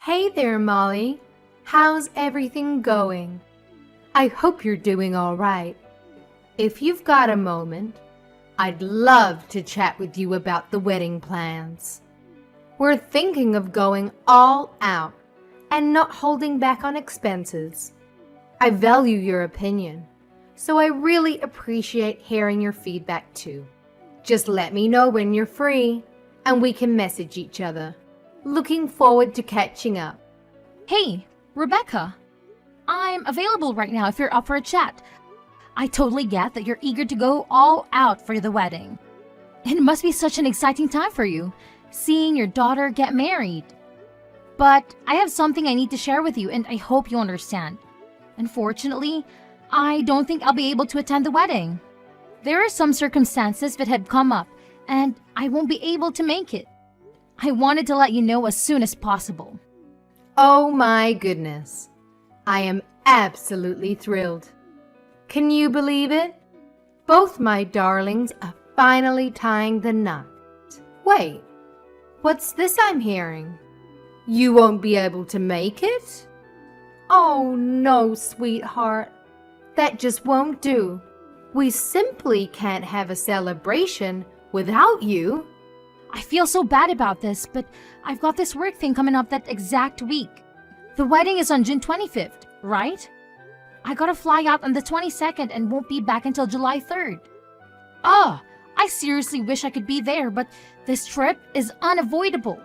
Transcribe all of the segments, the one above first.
Hey there, Molly. How's everything going? I hope you're doing all right. If you've got a moment, I'd love to chat with you about the wedding plans. We're thinking of going all out and not holding back on expenses. I value your opinion, so I really appreciate hearing your feedback too. Just let me know when you're free, and we can message each other. Looking forward to catching up. Hey, Rebecca. I'm available right now if you're up for a chat. I totally get that you're eager to go all out for the wedding. It must be such an exciting time for you, seeing your daughter get married. But I have something I need to share with you, and I hope you understand. Unfortunately, I don't think I'll be able to attend the wedding. There are some circumstances that have come up, and I won't be able to make it. I wanted to let you know as soon as possible. Oh my goodness. I am absolutely thrilled. Can you believe it? Both my darlings are finally tying the knot. Wait, what's this I'm hearing? You won't be able to make it? Oh no, sweetheart. That just won't do. We simply can't have a celebration without you. I feel so bad about this, but I've got this work thing coming up that exact week. The wedding is on June 25th, right? I gotta fly out on the 22nd and won't be back until July 3rd. I seriously wish I could be there, but this trip is unavoidable.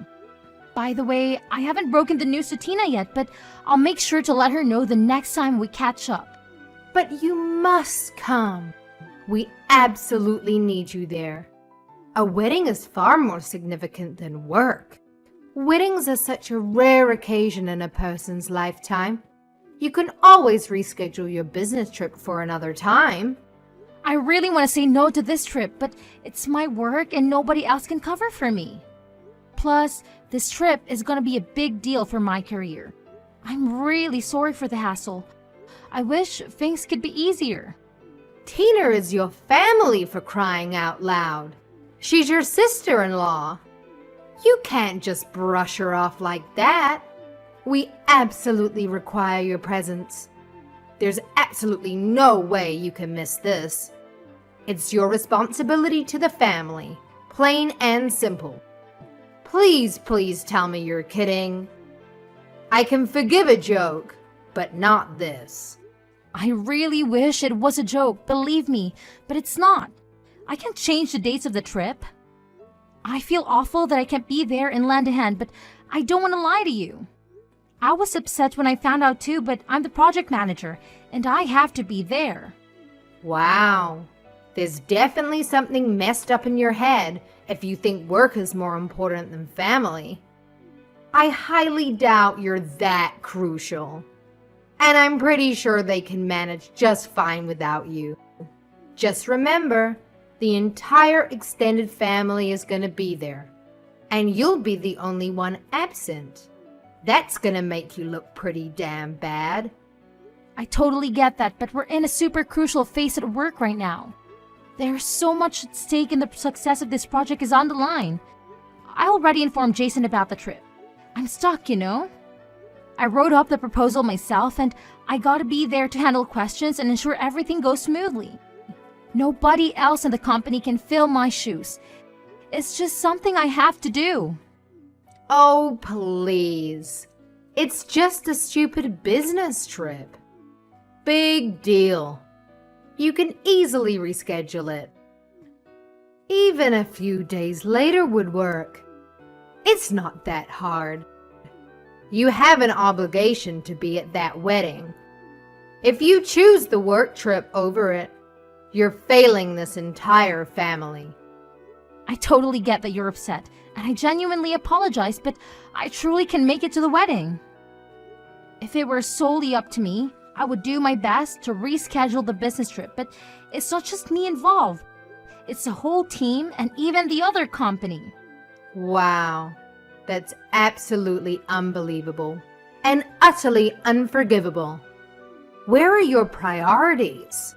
By the way, I haven't broken the news to Tina yet, but I'll make sure to let her know the next time we catch up. But you must come. We absolutely need you there. A wedding is far more significant than work. Weddings are such a rare occasion in a person's lifetime. You can always reschedule your business trip for another time. I really want to say no to this trip, but it's my work and nobody else can cover for me. Plus, this trip is going to be a big deal for my career. I'm really sorry for the hassle. I wish things could be easier. Tina is your family, for crying out loud. She's your sister-in-law. You can't just brush her off like that. We absolutely require your presence. There's absolutely no way you can miss this. It's your responsibility to the family, plain and simple. Please, please tell me you're kidding. I can forgive a joke, but not this. I really wish it was a joke, believe me, but it's not. I can't change the dates of the trip. I feel awful that I can't be there and lend a hand, but I don't want to lie to you. I was upset when I found out too, but I'm the project manager, and I have to be there. Wow, there's definitely something messed up in your head if you think work is more important than family. I highly doubt you're that crucial. And I'm pretty sure they can manage just fine without you. Just remember, the entire extended family is going to be there, and you'll be the only one absent. That's going to make you look pretty damn bad. I totally get that, but we're in a super crucial phase at work right now. There's so much at stake and the success of this project is on the line. I already informed Jason about the trip. I'm stuck, you know? I wrote up the proposal myself, and I gotta be there to handle questions and ensure everything goes smoothly. Nobody else in the company can fill my shoes. It's just something I have to do. Oh, please. It's just a stupid business trip. Big deal. You can easily reschedule it. Even a few days later would work. It's not that hard. You have an obligation to be at that wedding. If you choose the work trip over it, you're failing this entire family. I totally get that you're upset, and I genuinely apologize, but I truly can make it to the wedding. If it were solely up to me, I would do my best to reschedule the business trip, but it's not just me involved. It's the whole team and even the other company. Wow, that's absolutely unbelievable and utterly unforgivable. Where are your priorities?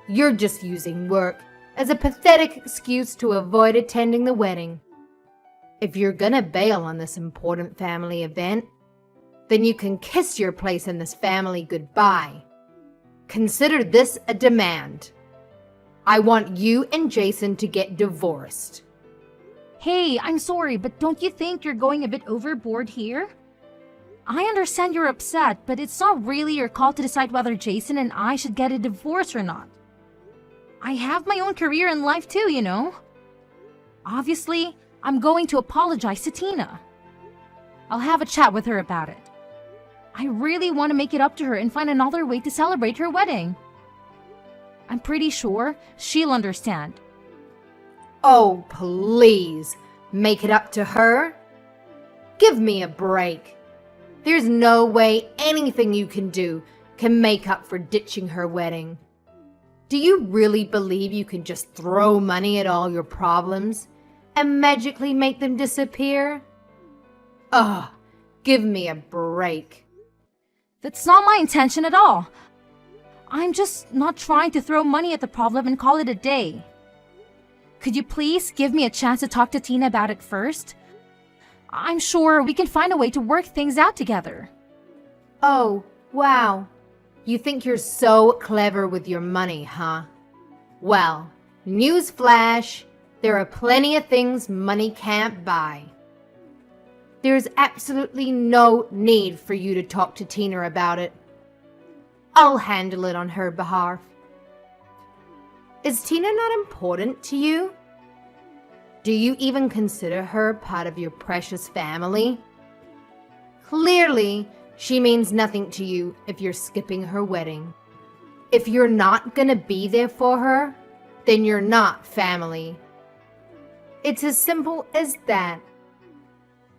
You're just using work as a pathetic excuse to avoid attending the wedding. If you're gonna bail on this important family event, then you can kiss your place in this family goodbye. Consider this a demand. I want you and Jason to get divorced. Hey, I'm sorry, but don't you think you're going a bit overboard here? I understand you're upset, but it's not really your call to decide whether Jason and I should get a divorce or not. I have my own career in life too, you know. Obviously, I'm going to apologize to Tina. I'll have a chat with her about it. I really want to make it up to her and find another way to celebrate her wedding. I'm pretty sure she'll understand. Oh, please, make it up to her? Give me a break. There's no way anything you can do can make up for ditching her wedding. Do you really believe you can just throw money at all your problems and magically make them disappear? Ugh, give me a break. That's not my intention at all. I'm just not trying to throw money at the problem and call it a day. Could you please give me a chance to talk to Tina about it first? I'm sure we can find a way to work things out together. Oh, wow. You think you're so clever with your money, huh? Well, newsflash, there are plenty of things money can't buy. There's absolutely no need for you to talk to Tina about it. I'll handle it on her behalf. Is Tina not important to you? Do you even consider her part of your precious family? Clearly, she means nothing to you if you're skipping her wedding. If you're not gonna be there for her, then you're not family. It's as simple as that.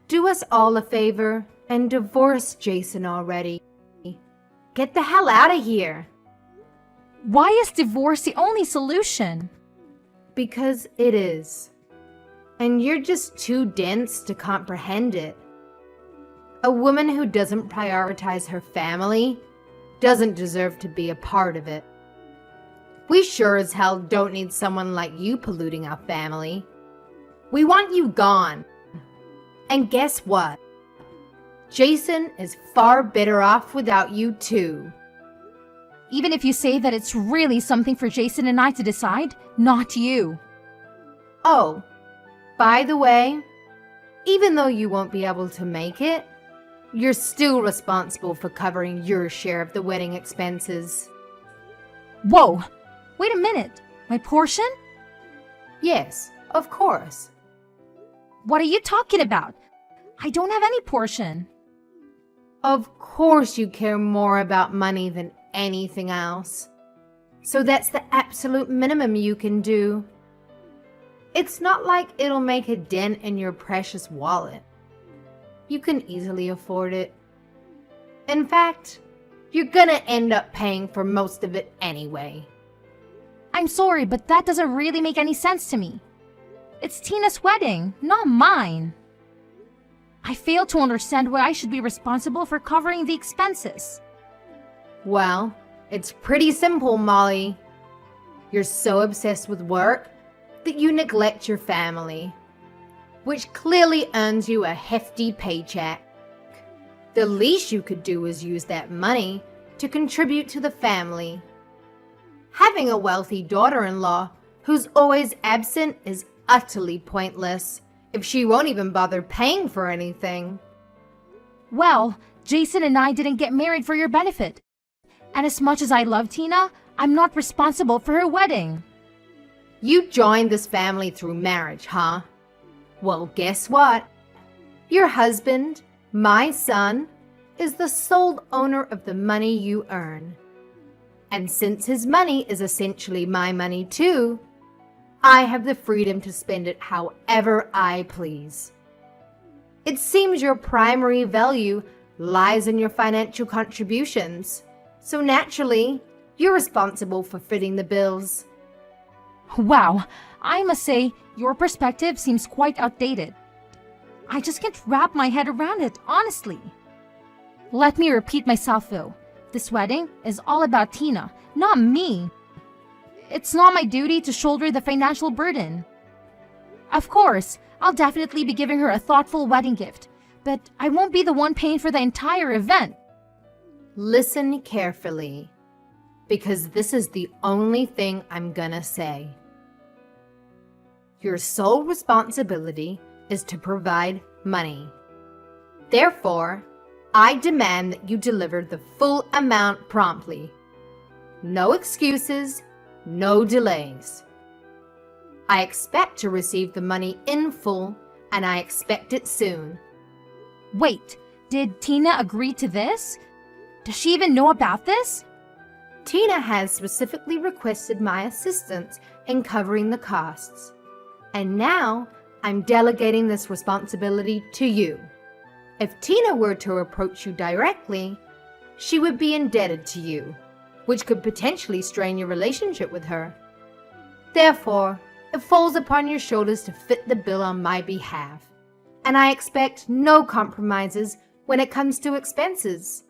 Do us all a favor and divorce Jason already. Get the hell out of here. Why is divorce the only solution? Because it is. And you're just too dense to comprehend it. A woman who doesn't prioritize her family doesn't deserve to be a part of it. We sure as hell don't need someone like you polluting our family. We want you gone. And guess what? Jason is far better off without you too. Even if you say that it's really something for Jason and I to decide, not you. Oh, by the way, even though you won't be able to make it, you're still responsible for covering your share of the wedding expenses. Whoa! Wait a minute. My portion? Yes, of course. What are you talking about? I don't have any portion. Of course you care more about money than anything else. So that's the absolute minimum you can do. It's not like it'll make a dent in your precious wallet. You can easily afford it. In fact, you're gonna end up paying for most of it anyway. I'm sorry, but that doesn't really make any sense to me. It's Tina's wedding, not mine. I fail to understand why I should be responsible for covering the expenses. Well, it's pretty simple, Molly. You're so obsessed with work that you neglect your family, which clearly earns you a hefty paycheck. The least you could do is use that money to contribute to the family. Having a wealthy daughter-in-law who's always absent is utterly pointless if she won't even bother paying for anything. Well, Jason and I didn't get married for your benefit. And as much as I love Tina, I'm not responsible for her wedding. You joined this family through marriage, huh? Well, guess what? Your husband, my son, is the sole owner of the money you earn. And since his money is essentially my money too, I have the freedom to spend it however I please. It seems your primary value lies in your financial contributions, so naturally, you're responsible for footing the bills. Wow, I must say, your perspective seems quite outdated. I just can't wrap my head around it, honestly. Let me repeat myself though. This wedding is all about Tina, not me. It's not my duty to shoulder the financial burden. Of course, I'll definitely be giving her a thoughtful wedding gift, but I won't be the one paying for the entire event. Listen carefully, because this is the only thing I'm gonna say. Your sole responsibility is to provide money. Therefore, I demand that you deliver the full amount promptly. No excuses, no delays. I expect to receive the money in full, and I expect it soon. Wait, did Tina agree to this? Does she even know about this? Tina has specifically requested my assistance in covering the costs, and now I'm delegating this responsibility to you. If Tina were to approach you directly, she would be indebted to you, which could potentially strain your relationship with her. Therefore, it falls upon your shoulders to fit the bill on my behalf, and I expect no compromises when it comes to expenses.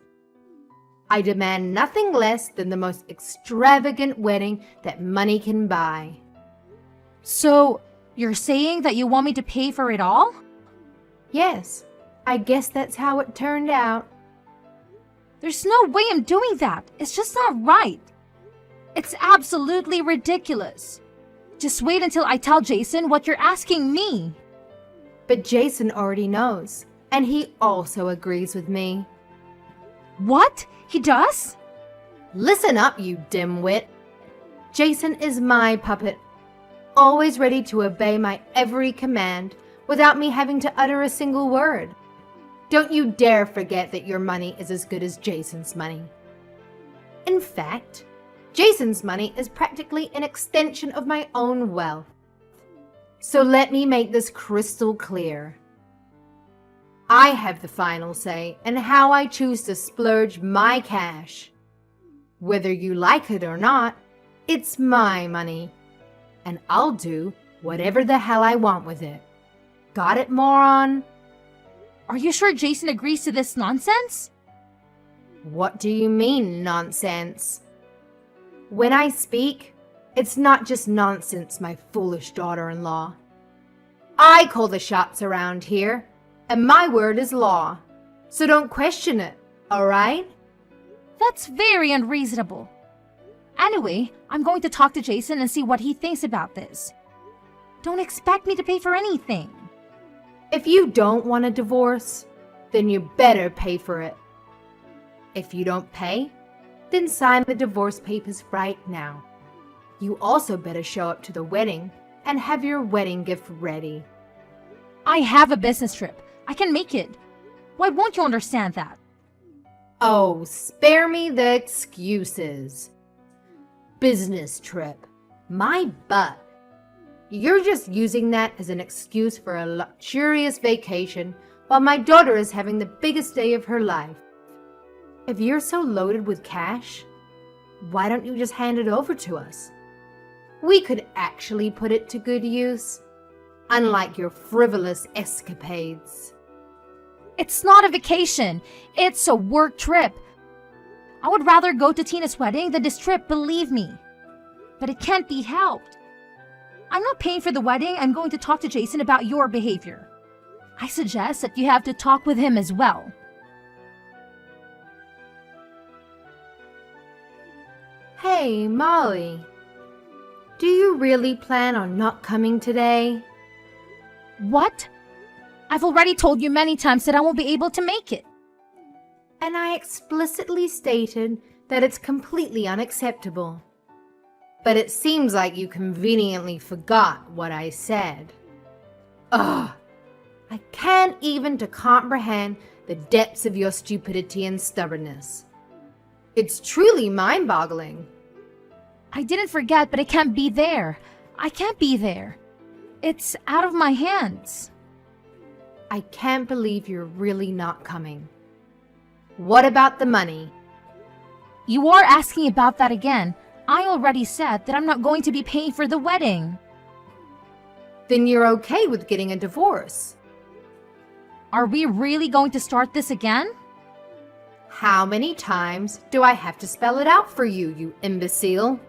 I demand nothing less than the most extravagant wedding that money can buy. So, you're saying that you want me to pay for it all? Yes, I guess that's how it turned out. There's no way I'm doing that. It's just not right. It's absolutely ridiculous. Just wait until I tell Jason what you're asking me. But Jason already knows, and he also agrees with me. What? He does? Listen up, you dimwit. Jason is my puppet, always ready to obey my every command without me having to utter a single word. Don't you dare forget that your money is as good as Jason's money. In fact, Jason's money is practically an extension of my own wealth. So let me make this crystal clear. I have the final say in how I choose to splurge my cash. Whether you like it or not, it's my money, and I'll do whatever the hell I want with it. Got it, moron? Are you sure Jason agrees to this nonsense? What do you mean, nonsense? When I speak, it's not just nonsense, my foolish daughter-in-law. I call the shots around here, and my word is law. So don't question it, all right? That's very unreasonable. Anyway, I'm going to talk to Jason and see what he thinks about this. Don't expect me to pay for anything. If you don't want a divorce, then you better pay for it. If you don't pay, then sign the divorce papers right now. You also better show up to the wedding and have your wedding gift ready. I have a business trip. I can make it. Why won't you understand that? Oh, spare me the excuses. Business trip. My butt. You're just using that as an excuse for a luxurious vacation while my daughter is having the biggest day of her life. If you're so loaded with cash, why don't you just hand it over to us? We could actually put it to good use, unlike your frivolous escapades. It's not a vacation. It's a work trip. I would rather go to Tina's wedding than this trip, believe me. But it can't be helped. I'm not paying for the wedding. I'm going to talk to Jason about your behavior. I suggest that you have to talk with him as well. Hey, Molly. Do you really plan on not coming today? What? I've already told you many times that I won't be able to make it. And I explicitly stated that it's completely unacceptable. But it seems like you conveniently forgot what I said. Ugh, I can't even to comprehend the depths of your stupidity and stubbornness. It's truly mind-boggling. I didn't forget, but I can't be there. I can't be there. It's out of my hands. I can't believe you're really not coming. What about the money? You are asking about that again. I already said that I'm not going to be paying for the wedding. Then you're okay with getting a divorce. Are we really going to start this again? How many times do I have to spell it out for you, you imbecile?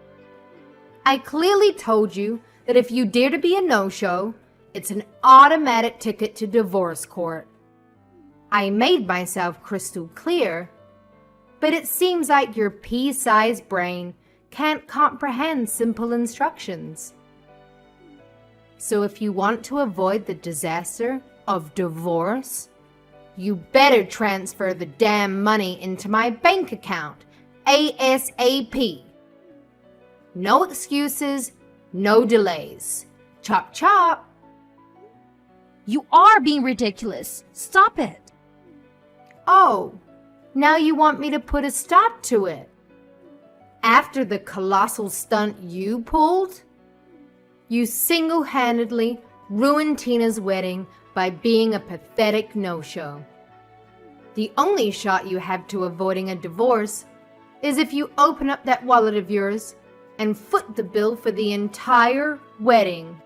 I clearly told you that if you dare to be a no-show, It's an automatic ticket to divorce court. I made myself crystal clear, but it seems like your pea-sized brain can't comprehend simple instructions. So if you want to avoid the disaster of divorce, you better transfer the damn money into my bank account, ASAP. No excuses, no delays. Chop chop. You are being ridiculous. Stop it. Oh, now you want me to put a stop to it? After the colossal stunt you pulled? You single-handedly ruined Tina's wedding by being a pathetic no-show. The only shot you have to avoiding a divorce is if you open up that wallet of yours and foot the bill for the entire wedding.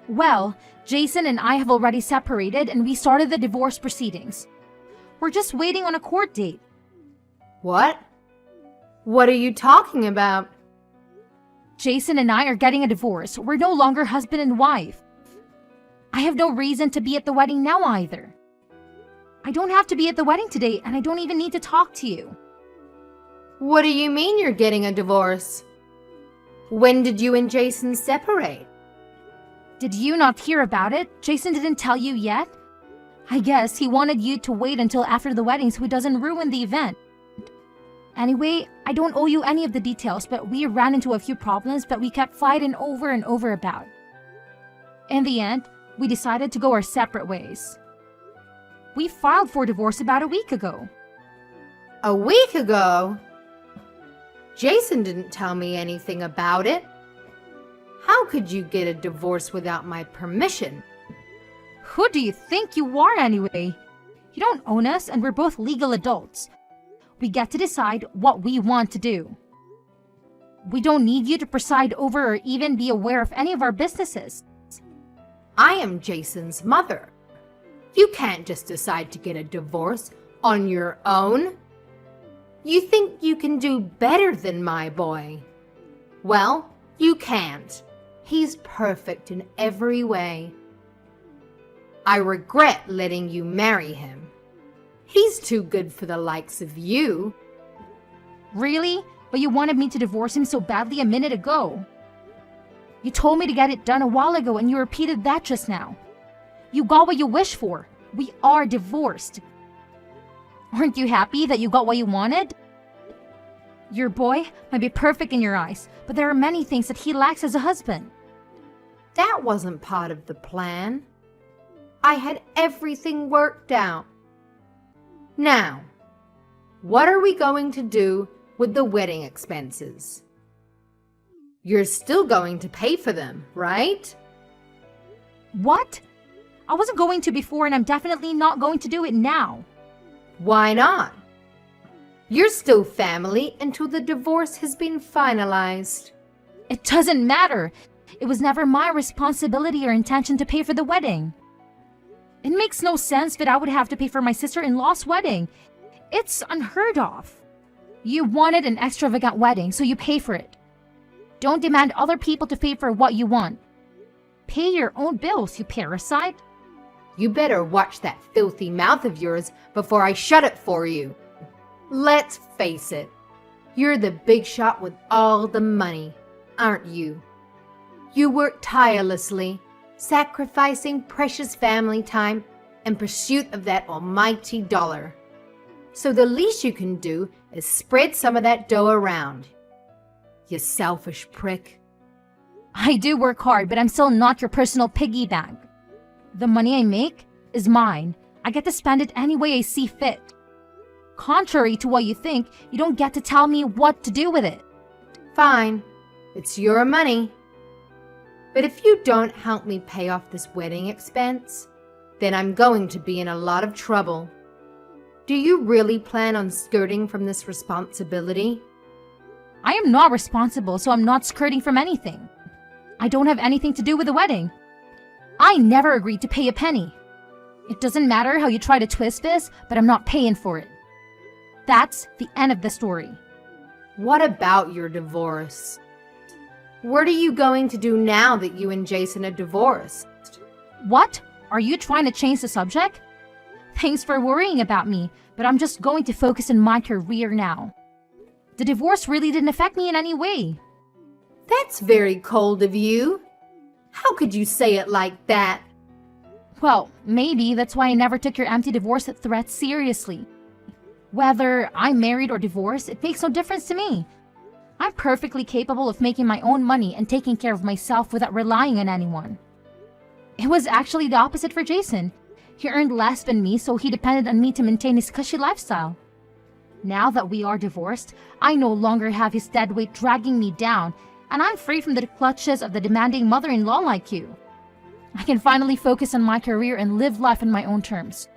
Well, Jason and I have already separated and we started the divorce proceedings. We're just waiting on a court date. What? What are you talking about? Jason and I are getting a divorce. We're no longer husband and wife. I have no reason to be at the wedding now either. I don't have to be at the wedding today, and I don't even need to talk to you. What do you mean you're getting a divorce? When did you and Jason separate? Did you not hear about it? Jason didn't tell you yet? I guess he wanted you to wait until after the wedding so he doesn't ruin the event. Anyway, I don't owe you any of the details, but we ran into a few problems that we kept fighting over and over about. In the end, we decided to go our separate ways. We filed for divorce about a week ago. A week ago? Jason didn't tell me anything about it. How could you get a divorce without my permission? Who do you think you are anyway? You don't own us and we're both legal adults. We get to decide what we want to do. We don't need you to preside over or even be aware of any of our businesses. I am Jason's mother. You can't just decide to get a divorce on your own. You think you can do better than my boy? Well, you can't. He's perfect in every way. I regret letting you marry him. He's too good for the likes of you. Really? But you wanted me to divorce him so badly a minute ago. You told me to get it done a while ago and you repeated that just now. You got what you wished for. We are divorced. Aren't you happy that you got what you wanted? Your boy might be perfect in your eyes, but there are many things that he lacks as a husband. That wasn't part of the plan. I had everything worked out. Now, what are we going to do with the wedding expenses? You're still going to pay for them, right? What? I wasn't going to before and I'm definitely not going to do it now. Why not? You're still family until the divorce has been finalized. It doesn't matter. It was never my responsibility or intention to pay for the wedding. It makes no sense that I would have to pay for my sister-in-law's wedding. It's unheard of. You wanted an extravagant wedding, so you pay for it. Don't demand other people to pay for what you want. Pay your own bills, you parasite. You better watch that filthy mouth of yours before I shut it for you. Let's face it, you're the big shot with all the money, aren't you? You work tirelessly, sacrificing precious family time in pursuit of that almighty dollar. So the least you can do is spread some of that dough around. You selfish prick. I do work hard, but I'm still not your personal piggy bank. The money I make is mine. I get to spend it any way I see fit. Contrary to what you think, you don't get to tell me what to do with it. Fine, it's your money. But if you don't help me pay off this wedding expense, then I'm going to be in a lot of trouble. Do you really plan on skirting from this responsibility? I am not responsible, so I'm not skirting from anything. I don't have anything to do with the wedding. I never agreed to pay a penny. It doesn't matter how you try to twist this, but I'm not paying for it. That's the end of the story. What about your divorce? What are you going to do now that you and Jason are divorced? What? Are you trying to change the subject? Thanks for worrying about me, but I'm just going to focus on my career now. The divorce really didn't affect me in any way. That's very cold of you. How could you say it like that? Well, maybe that's why I never took your empty divorce threat seriously. Whether I'm married or divorced, it makes no difference to me. I'm perfectly capable of making my own money and taking care of myself without relying on anyone. It was actually the opposite for Jason. He earned less than me, so he depended on me to maintain his cushy lifestyle. Now that we are divorced, I no longer have his dead weight dragging me down, and I'm free from the clutches of the demanding mother-in-law like you. I can finally focus on my career and live life on my own terms.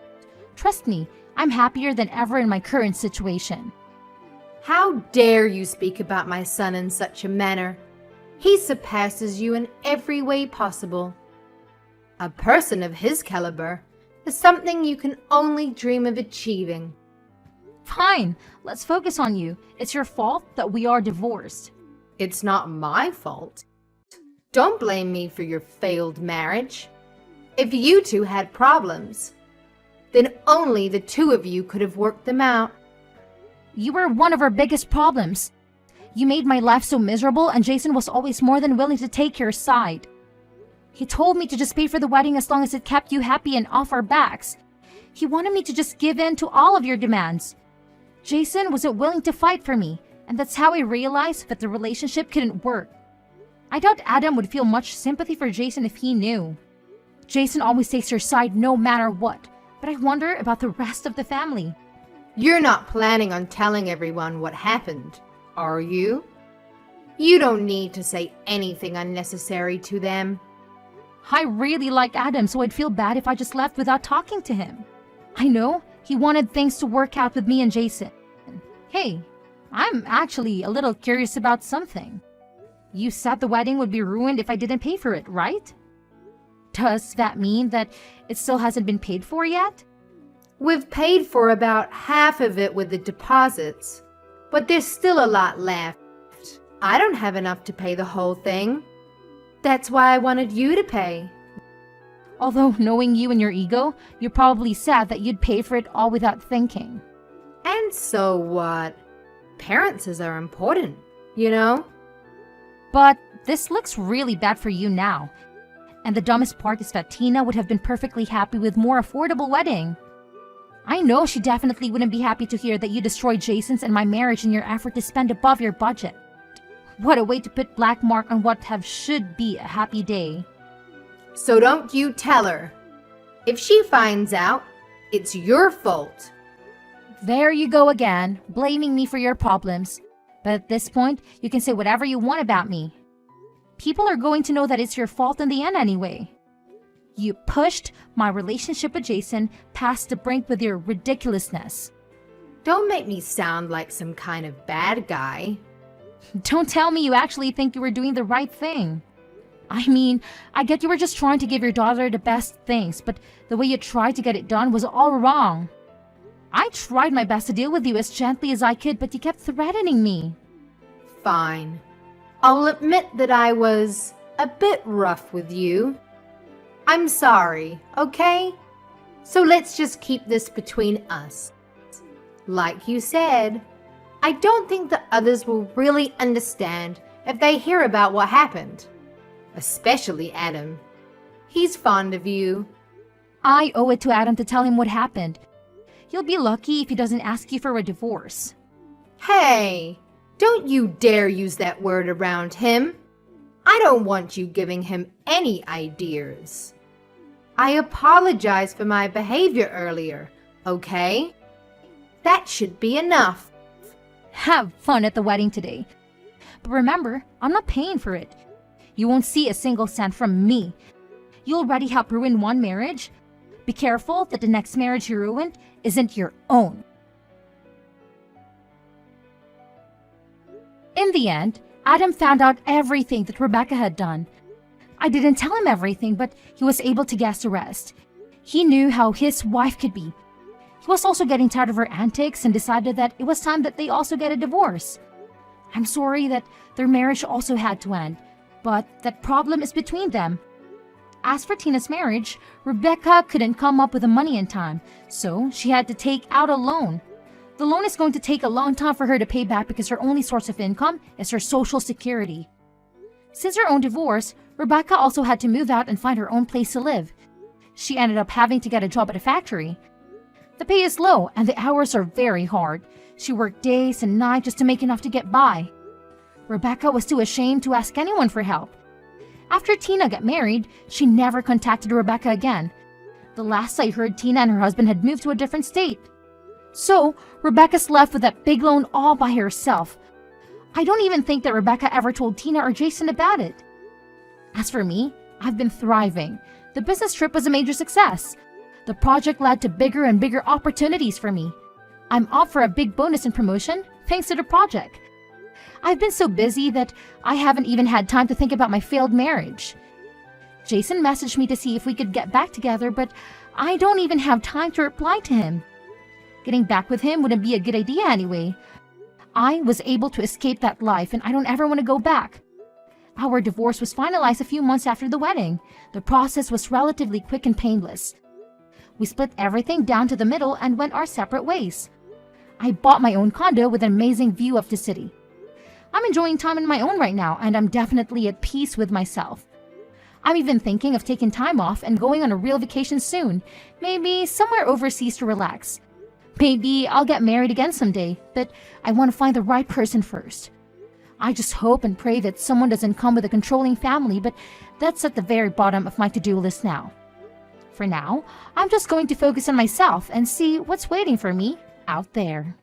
Trust me, I'm happier than ever in my current situation. How dare you speak about my son in such a manner? He surpasses you in every way possible. A person of his caliber is something you can only dream of achieving. Fine, let's focus on you. It's your fault that we are divorced. It's not my fault. Don't blame me for your failed marriage. If you two had problems, then only the two of you could have worked them out. You were one of our biggest problems. You made my life so miserable, and Jason was always more than willing to take your side. He told me to just pay for the wedding as long as it kept you happy and off our backs. He wanted me to just give in to all of your demands. Jason wasn't willing to fight for me, and that's how I realized that the relationship couldn't work. I doubt Adam would feel much sympathy for Jason if he knew. Jason always takes your side no matter what, but I wonder about the rest of the family. You're not planning on telling everyone what happened, are you? You don't need to say anything unnecessary to them. I really like Adam, so I'd feel bad if I just left without talking to him. I know he wanted things to work out with me and Jason. Hey, I'm actually a little curious about something. You said the wedding would be ruined if I didn't pay for it, right? Does that mean that it still hasn't been paid for yet? We've paid for about half of it with the deposits, but there's still a lot left. I don't have enough to pay the whole thing. That's why I wanted you to pay. Although, knowing you and your ego, you probably said that you'd pay for it all without thinking. And so what? Appearances are important, you know? But this looks really bad for you now. And the dumbest part is that Tina would have been perfectly happy with more affordable wedding. I know she definitely wouldn't be happy to hear that you destroyed Jason's and my marriage in your effort to spend above your budget. What a way to put black mark on what should be a happy day. So don't you tell her. If she finds out, it's your fault. There you go again, blaming me for your problems. But at this point, you can say whatever you want about me. People are going to know that it's your fault in the end anyway. You pushed my relationship with Jason past the brink with your ridiculousness. Don't make me sound like some kind of bad guy. Don't tell me you actually think you were doing the right thing. I mean, I get you were just trying to give your daughter the best things, but the way you tried to get it done was all wrong. I tried my best to deal with you as gently as I could, but you kept threatening me. Fine. I'll admit that I was a bit rough with you. I'm sorry, okay? So let's just keep this between us. Like you said, I don't think the others will really understand if they hear about what happened. Especially Adam. He's fond of you. I owe it to Adam to tell him what happened. You'll be lucky if he doesn't ask you for a divorce. Hey, don't you dare use that word around him. I don't want you giving him any ideas. I apologize for my behavior earlier, okay? That should be enough. Have fun at the wedding today. But remember, I'm not paying for it. You won't see a single cent from me. You already helped ruin one marriage. Be careful that the next marriage you ruined isn't your own. In the end, Adam found out everything that Rebecca had done. I didn't tell him everything, but he was able to guess the rest. He knew how his wife could be. He was also getting tired of her antics and decided that it was time that they also get a divorce. I'm sorry that their marriage also had to end, but that problem is between them. As for Tina's marriage, Rebecca couldn't come up with the money in time, so she had to take out a loan. The loan is going to take a long time for her to pay back because her only source of income is her Social Security. Since her own divorce, Rebecca also had to move out and find her own place to live. She ended up having to get a job at a factory. The pay is low and the hours are very hard. She worked days and nights just to make enough to get by. Rebecca was too ashamed to ask anyone for help. After Tina got married, she never contacted Rebecca again. The last I heard, Tina and her husband had moved to a different state. So, Rebecca's left with that big loan all by herself. I don't even think that Rebecca ever told Tina or Jason about it. As for me, I've been thriving. The business trip was a major success. The project led to bigger and bigger opportunities for me. I'm up for a big bonus and promotion thanks to the project. I've been so busy that I haven't even had time to think about my failed marriage. Jason messaged me to see if we could get back together, but I don't even have time to reply to him. Getting back with him wouldn't be a good idea anyway. I was able to escape that life and I don't ever want to go back. Our divorce was finalized a few months after the wedding. The process was relatively quick and painless. We split everything down to the middle and went our separate ways. I bought my own condo with an amazing view of the city. I'm enjoying time on my own right now and I'm definitely at peace with myself. I'm even thinking of taking time off and going on a real vacation soon, maybe somewhere overseas to relax. Maybe I'll get married again someday, but I want to find the right person first. I just hope and pray that someone doesn't come with a controlling family, but that's at the very bottom of my to-do list now. For now, I'm just going to focus on myself and see what's waiting for me out there.